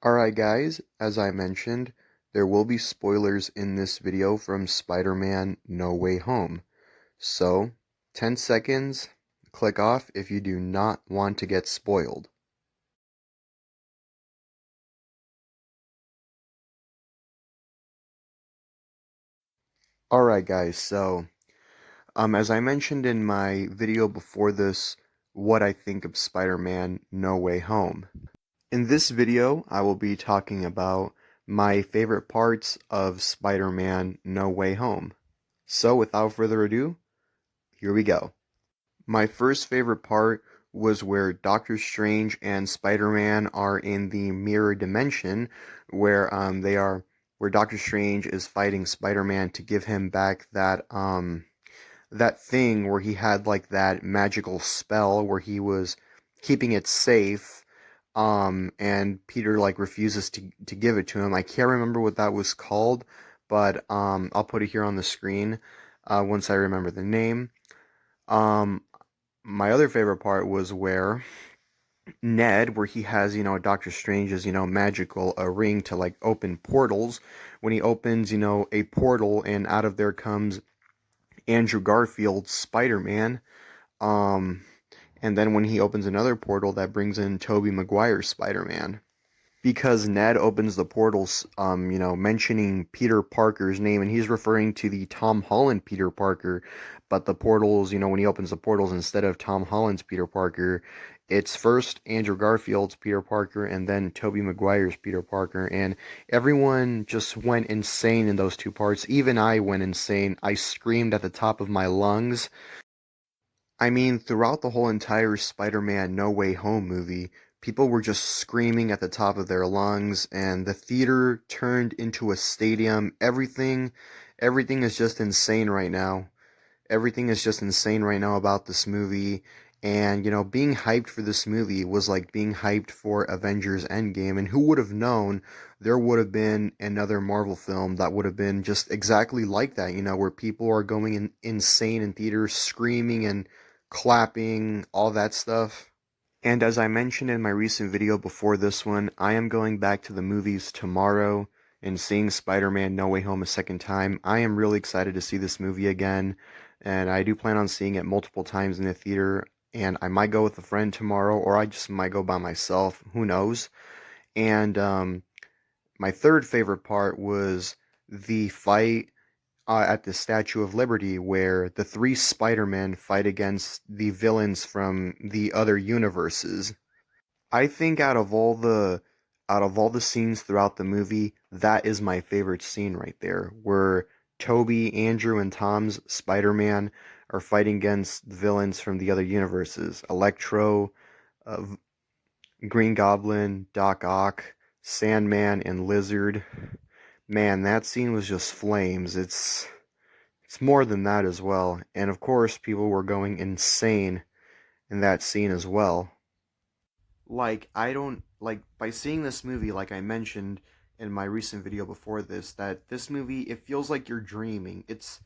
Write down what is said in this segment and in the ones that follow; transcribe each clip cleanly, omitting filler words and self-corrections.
Alright guys, as I mentioned, there will be spoilers in this video from Spider-Man No Way Home. So, 10 seconds, click off if you do not want to get spoiled. Alright guys, so, as I mentioned in my video before this, what I think of Spider-Man No Way Home. In this video, I will be talking about my favorite parts of Spider-Man No Way Home. So, without further ado, here we go. My first favorite part was where Doctor Strange and Spider-Man are in the mirror dimension, where where Doctor Strange is fighting Spider-Man to give him back that thing where he had like that magical spell where he was keeping it safe, and Peter like refuses to give it to him. I can't remember what that was called, but I'll put it here on the screen once I remember the name. Um, my other favorite part was where Ned, where he has, Doctor Strange's, magical ring to like open portals. When he opens, a portal and out of there comes Andrew Garfield's Spider-Man. Um, and then when he opens another portal, that brings in Tobey Maguire's Spider-Man. Because Ned opens the portals, mentioning Peter Parker's name, and he's referring to the Tom Holland Peter Parker, but the portals, when he opens the portals instead of Tom Holland's Peter Parker, it's first Andrew Garfield's Peter Parker and then Tobey Maguire's Peter Parker, and everyone just went insane in those two parts. Even I went insane. I screamed at the top of my lungs. I mean, throughout the whole entire Spider-Man No Way Home movie, people were just screaming at the top of their lungs, and the theater turned into a stadium. Everything is just insane right now. Everything is just insane right now about this movie. And, being hyped for this movie was like being hyped for Avengers Endgame. And who would have known there would have been another Marvel film that would have been just exactly like that, where people are going insane in theaters, screaming and clapping, all that stuff. And as I mentioned in my recent video before this one, I am going back to the movies tomorrow and seeing Spider-Man No Way Home a second time. I am really excited to see this movie again, and I do plan on seeing it multiple times in the theater, and I might go with a friend tomorrow, or I just might go by myself, who knows. And my third favorite part was the fight at the Statue of Liberty, where the three Spider-Men fight against the villains from the other universes. I think out of all the scenes throughout the movie, that is my favorite scene right there, where Toby, Andrew, and Tom's Spider-Man are fighting against the villains from the other universes. Electro, uh, Green Goblin, Doc Ock, Sandman, and Lizard. Man, that scene was just flames. It's more than that as well. And of course, people were going insane in that scene as well. Like, I don't like by seeing this movie, like I mentioned in my recent video before this, that this movie, it feels like you're dreaming. It's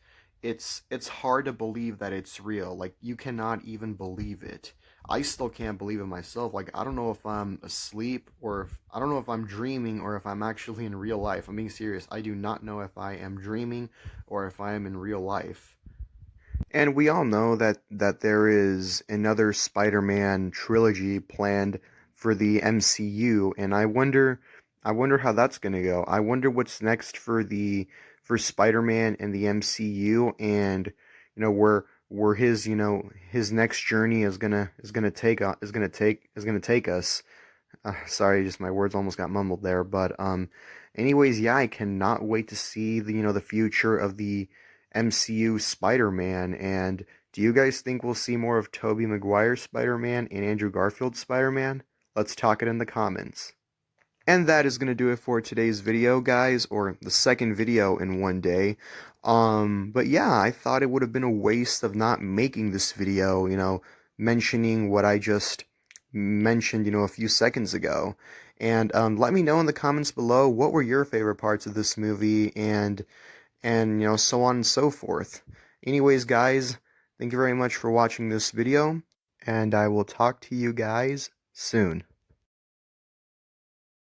hard to believe that it's real. Like, you cannot even believe it. I still can't believe it myself. Like, I don't know if I'm asleep, or if I don't know if I'm dreaming, or if I'm actually in real life. I'm being serious. I do not know if I am dreaming or if I am in real life. And we all know that there is another Spider-Man trilogy planned for the MCU, and I wonder how that's going to go. I wonder what's next for Spider-Man in the MCU, and where his next journey is gonna take us. Sorry, just my words almost got mumbled there. But anyways, yeah, I cannot wait to see the future of the MCU Spider-Man. And do you guys think we'll see more of Tobey Maguire's Spider-Man and Andrew Garfield's Spider-Man? Let's talk it in the comments. And that is going to do it for today's video, guys, or the second video in one day. But yeah, I thought it would have been a waste of not making this video, mentioning what I just mentioned, a few seconds ago. And let me know in the comments below, what were your favorite parts of this movie, and so on and so forth. Anyways, guys, thank you very much for watching this video, and I will talk to you guys soon.